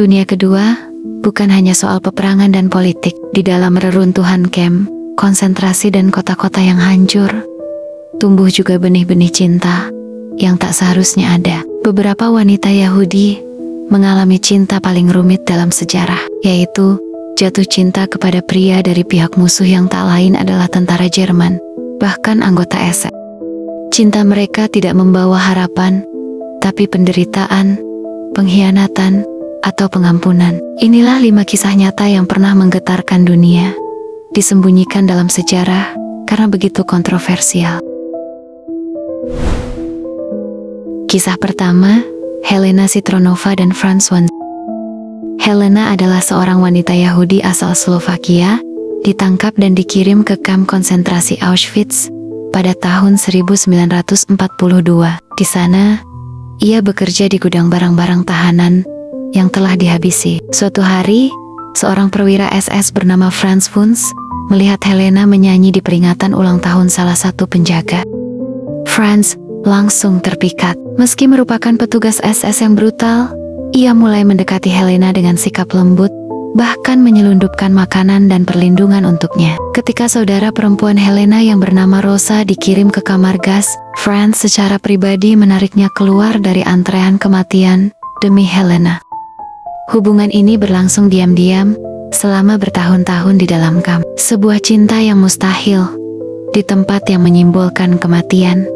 Dunia Kedua bukan hanya soal peperangan dan politik. Di dalam reruntuhan kamp konsentrasi dan kota-kota yang hancur, tumbuh juga benih-benih cinta yang tak seharusnya ada. Beberapa wanita Yahudi mengalami cinta paling rumit dalam sejarah, yaitu jatuh cinta kepada pria dari pihak musuh yang tak lain adalah tentara Jerman, bahkan anggota SS. Cinta mereka tidak membawa harapan, tapi penderitaan, pengkhianatan, atau pengampunan. Inilah 5 kisah nyata yang pernah menggetarkan dunia, disembunyikan dalam sejarah karena begitu kontroversial. Kisah pertama, Helena Citronova dan Franz Wanzek. Helena adalah seorang wanita Yahudi asal Slovakia, ditangkap dan dikirim ke kamp konsentrasi Auschwitz pada tahun 1942. Di sana, ia bekerja di gudang barang-barang tahanan yang telah dihabisi. Suatu hari, seorang perwira SS bernama Franz Wanzek melihat Helena menyanyi di peringatan ulang tahun salah satu penjaga. Franz langsung terpikat. Meski merupakan petugas SS yang brutal, ia mulai mendekati Helena dengan sikap lembut, bahkan menyelundupkan makanan dan perlindungan untuknya. Ketika saudara perempuan Helena yang bernama Rosa dikirim ke kamar gas, Franz secara pribadi menariknya keluar dari antrean kematian demi Helena. Hubungan ini berlangsung diam-diam selama bertahun-tahun di dalam kamp. Sebuah cinta yang mustahil di tempat yang menyimbolkan kematian.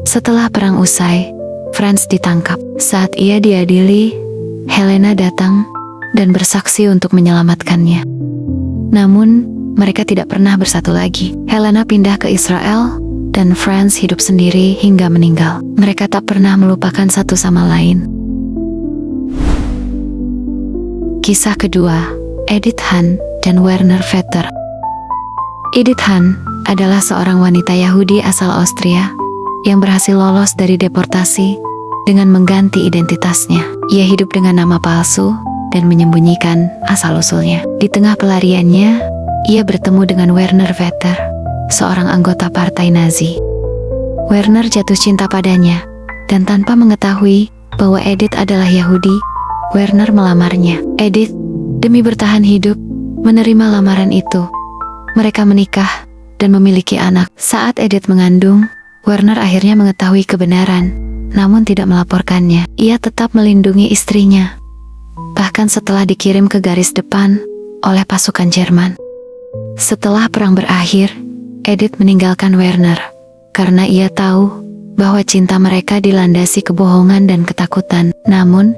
Setelah perang usai, Franz ditangkap. Saat ia diadili, Helena datang dan bersaksi untuk menyelamatkannya. Namun, mereka tidak pernah bersatu lagi. Helena pindah ke Israel, dan Franz hidup sendiri hingga meninggal. Mereka tak pernah melupakan satu sama lain. Kisah kedua, Edith Hahn dan Werner Vetter. Edith Hahn adalah seorang wanita Yahudi asal Austria yang berhasil lolos dari deportasi dengan mengganti identitasnya. Ia hidup dengan nama palsu dan menyembunyikan asal-usulnya. Di tengah pelariannya, ia bertemu dengan Werner Vetter, seorang anggota partai Nazi. Werner jatuh cinta padanya, dan tanpa mengetahui bahwa Edith adalah Yahudi, Werner melamarnya. Edith, demi bertahan hidup, menerima lamaran itu. Mereka menikah dan memiliki anak. Saat Edith mengandung, Werner akhirnya mengetahui kebenaran, namun tidak melaporkannya. Ia tetap melindungi istrinya, bahkan setelah dikirim ke garis depan oleh pasukan Jerman. Setelah perang berakhir, Edith meninggalkan Werner karena ia tahu bahwa cinta mereka dilandasi kebohongan dan ketakutan. Namun,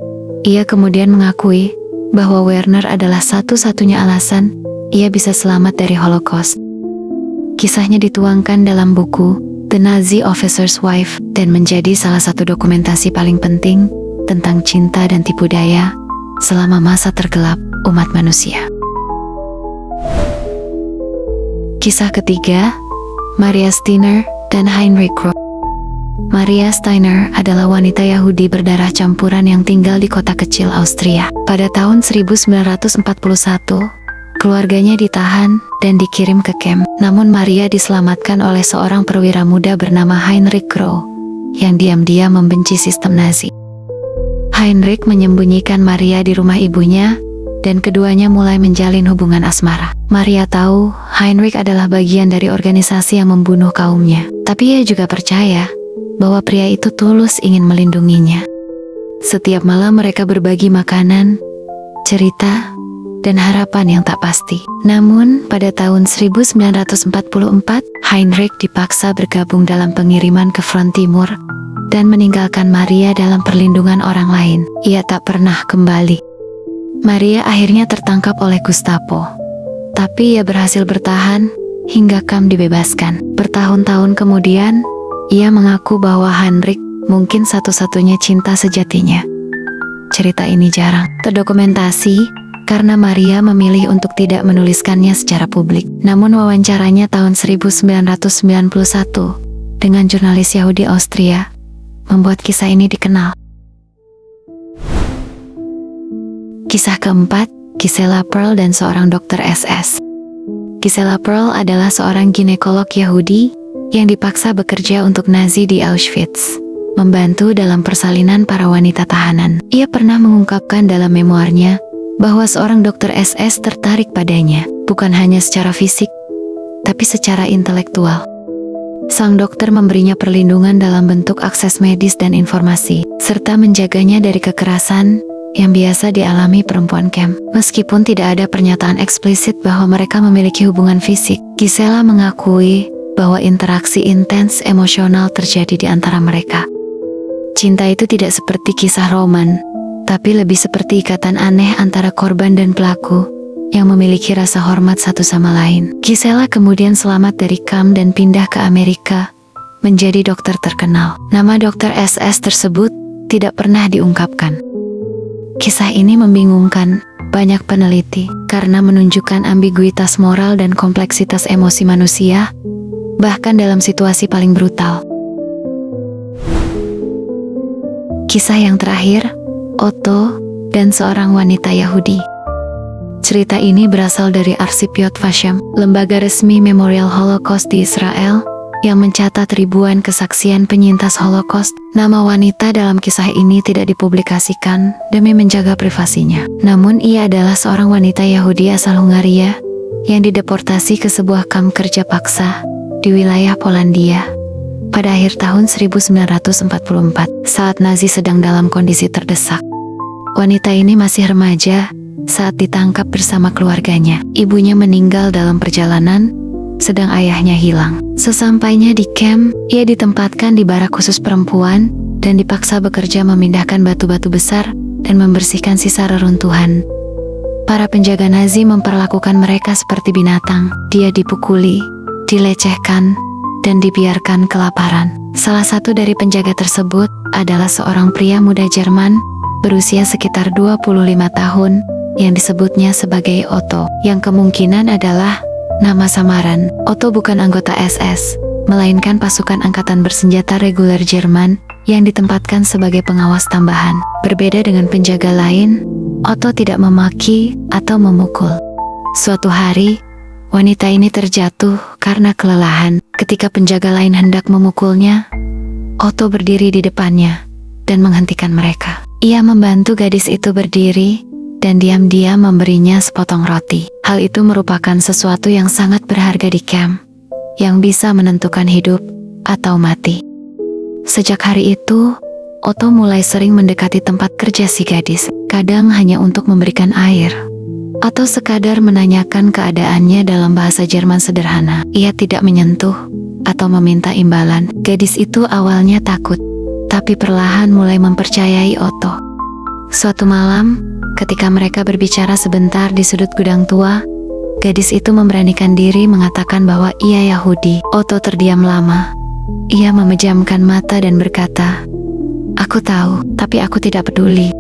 ia kemudian mengakui bahwa Werner adalah satu-satunya alasan ia bisa selamat dari Holocaust. Kisahnya dituangkan dalam buku The Nazi Officer's Wife dan menjadi salah satu dokumentasi paling penting tentang cinta dan tipu daya selama masa tergelap umat manusia. Kisah ketiga, Maria Steiner dan Heinrich Roth. Maria Steiner adalah wanita Yahudi berdarah campuran yang tinggal di kota kecil Austria. Pada tahun 1941, keluarganya ditahan dan dikirim ke kamp. Namun Maria diselamatkan oleh seorang perwira muda bernama Heinrich Roth yang diam-diam membenci sistem Nazi. Heinrich menyembunyikan Maria di rumah ibunya dan keduanya mulai menjalin hubungan asmara. Maria tahu Heinrich adalah bagian dari organisasi yang membunuh kaumnya, tapi ia juga percaya bahwa pria itu tulus ingin melindunginya. Setiap malam mereka berbagi makanan, cerita, dan harapan yang tak pasti. Namun, pada tahun 1944, Heinrich dipaksa bergabung dalam pengiriman ke front timur dan meninggalkan Maria dalam perlindungan orang lain. Ia tak pernah kembali. Maria akhirnya tertangkap oleh Gestapo, tapi ia berhasil bertahan hingga kamp dibebaskan. Bertahun-tahun kemudian, ia mengaku bahwa Heinrich mungkin satu-satunya cinta sejatinya. Cerita ini jarang terdokumentasi karena Maria memilih untuk tidak menuliskannya secara publik. Namun wawancaranya tahun 1991 dengan jurnalis Yahudi Austria membuat kisah ini dikenal. Kisah keempat, Gisela Perl dan seorang dokter SS. Gisela Perl adalah seorang ginekolog Yahudi yang dipaksa bekerja untuk Nazi di Auschwitz. membantu dalam persalinan para wanita tahanan. Ia pernah mengungkapkan dalam memoarnya bahwa seorang dokter SS tertarik padanya, bukan hanya secara fisik, tapi secara intelektual. Sang dokter memberinya perlindungan dalam bentuk akses medis dan informasi, serta menjaganya dari kekerasan yang biasa dialami perempuan camp. Meskipun tidak ada pernyataan eksplisit bahwa mereka memiliki hubungan fisik, Gisela mengakui bahwa interaksi intens emosional terjadi di antara mereka. Cinta itu tidak seperti kisah roman, tapi lebih seperti ikatan aneh antara korban dan pelaku yang memiliki rasa hormat satu sama lain. Gisela kemudian selamat dari camp dan pindah ke Amerika menjadi dokter terkenal. Nama dokter SS tersebut tidak pernah diungkapkan. Kisah ini membingungkan banyak peneliti karena menunjukkan ambiguitas moral dan kompleksitas emosi manusia, bahkan dalam situasi paling brutal. Kisah yang terakhir, Otto dan seorang wanita Yahudi. Cerita ini berasal dari arsip Yad Vashem, lembaga resmi Memorial Holocaust di Israel, yang mencatat ribuan kesaksian penyintas Holocaust. Nama wanita dalam kisah ini tidak dipublikasikan demi menjaga privasinya. Namun ia adalah seorang wanita Yahudi asal Hungaria yang dideportasi ke sebuah kamp kerja paksa di wilayah Polandia pada akhir tahun 1944 saat Nazi sedang dalam kondisi terdesak. Wanita ini masih remaja saat ditangkap bersama keluarganya. Ibunya meninggal dalam perjalanan, sedang ayahnya hilang. Sesampainya di camp, ia ditempatkan di barak khusus perempuan dan dipaksa bekerja memindahkan batu-batu besar dan membersihkan sisa reruntuhan. Para penjaga Nazi memperlakukan mereka seperti binatang. Dia dipukuli, dilecehkan, dan dibiarkan kelaparan. Salah satu dari penjaga tersebut adalah seorang pria muda Jerman berusia sekitar 25 tahun yang disebutnya sebagai Otto, yang kemungkinan adalah nama samaran. Otto bukan anggota SS, melainkan pasukan angkatan bersenjata reguler Jerman yang ditempatkan sebagai pengawas tambahan. Berbeda dengan penjaga lain, Otto tidak memaki atau memukul. Suatu hari, wanita ini terjatuh karena kelelahan. Ketika penjaga lain hendak memukulnya, Otto berdiri di depannya dan menghentikan mereka. Ia membantu gadis itu berdiri dan diam-diam memberinya sepotong roti. Hal itu merupakan sesuatu yang sangat berharga di camp, yang bisa menentukan hidup atau mati. Sejak hari itu, Otto mulai sering mendekati tempat kerja si gadis, kadang hanya untuk memberikan air, atau sekadar menanyakan keadaannya dalam bahasa Jerman sederhana. Ia tidak menyentuh atau meminta imbalan. Gadis itu awalnya takut, tapi perlahan mulai mempercayai Otto. Suatu malam, ketika mereka berbicara sebentar di sudut gudang tua, gadis itu memberanikan diri mengatakan bahwa ia Yahudi. Otto terdiam lama. Ia memejamkan mata dan berkata, "Aku tahu, tapi aku tidak peduli."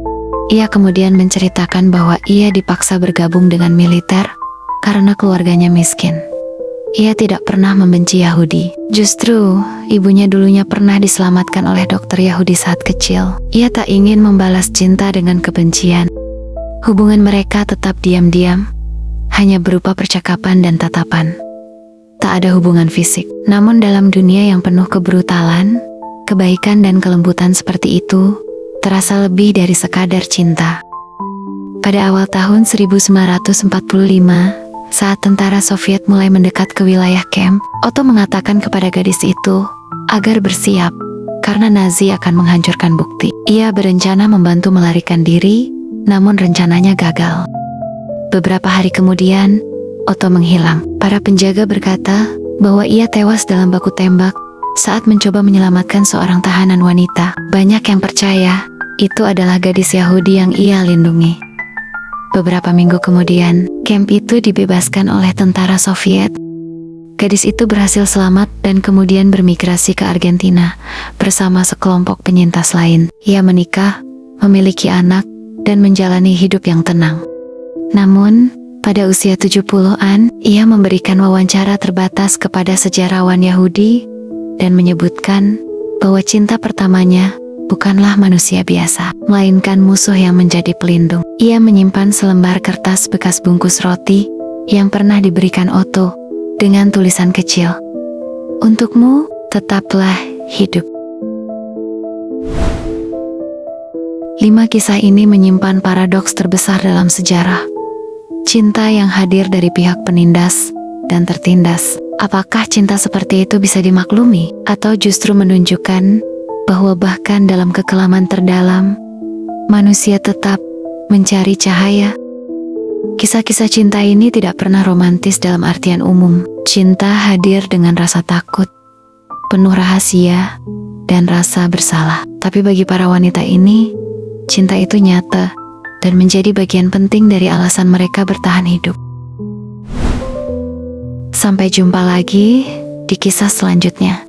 Ia kemudian menceritakan bahwa ia dipaksa bergabung dengan militer karena keluarganya miskin. Ia tidak pernah membenci Yahudi. Justru, ibunya dulunya pernah diselamatkan oleh dokter Yahudi saat kecil. Ia tak ingin membalas cinta dengan kebencian. Hubungan mereka tetap diam-diam, hanya berupa percakapan dan tatapan. Tak ada hubungan fisik. Namun dalam dunia yang penuh kebrutalan, kebaikan dan kelembutan seperti itu terasa lebih dari sekadar cinta. Pada awal tahun 1945, saat tentara Soviet mulai mendekat ke wilayah camp, Otto mengatakan kepada gadis itu agar bersiap, karena Nazi akan menghancurkan bukti. Ia berencana membantu melarikan diri, namun rencananya gagal. Beberapa hari kemudian, Otto menghilang. Para penjaga berkata bahwa ia tewas dalam baku tembak saat mencoba menyelamatkan seorang tahanan wanita. Banyak yang percaya itu adalah gadis Yahudi yang ia lindungi. Beberapa minggu kemudian, camp itu dibebaskan oleh tentara Soviet. Gadis itu berhasil selamat dan kemudian bermigrasi ke Argentina bersama sekelompok penyintas lain. Ia menikah, memiliki anak, dan menjalani hidup yang tenang. Namun, pada usia 70-an, ia memberikan wawancara terbatas kepada sejarawan Yahudi dan menyebutkan bahwa cinta pertamanya bukanlah manusia biasa, melainkan musuh yang menjadi pelindung. Ia menyimpan selembar kertas bekas bungkus roti yang pernah diberikan Otto dengan tulisan kecil, "Untukmu, tetaplah hidup." 5 kisah ini menyimpan paradoks terbesar dalam sejarah. Cinta yang hadir dari pihak penindas dan tertindas. Apakah cinta seperti itu bisa dimaklumi? Atau justru menunjukkan bahwa bahkan dalam kekelaman terdalam, manusia tetap mencari cahaya? Kisah-kisah cinta ini tidak pernah romantis dalam artian umum. Cinta hadir dengan rasa takut, penuh rahasia, dan rasa bersalah. Tapi bagi para wanita ini, cinta itu nyata dan menjadi bagian penting dari alasan mereka bertahan hidup. Sampai jumpa lagi di kisah selanjutnya.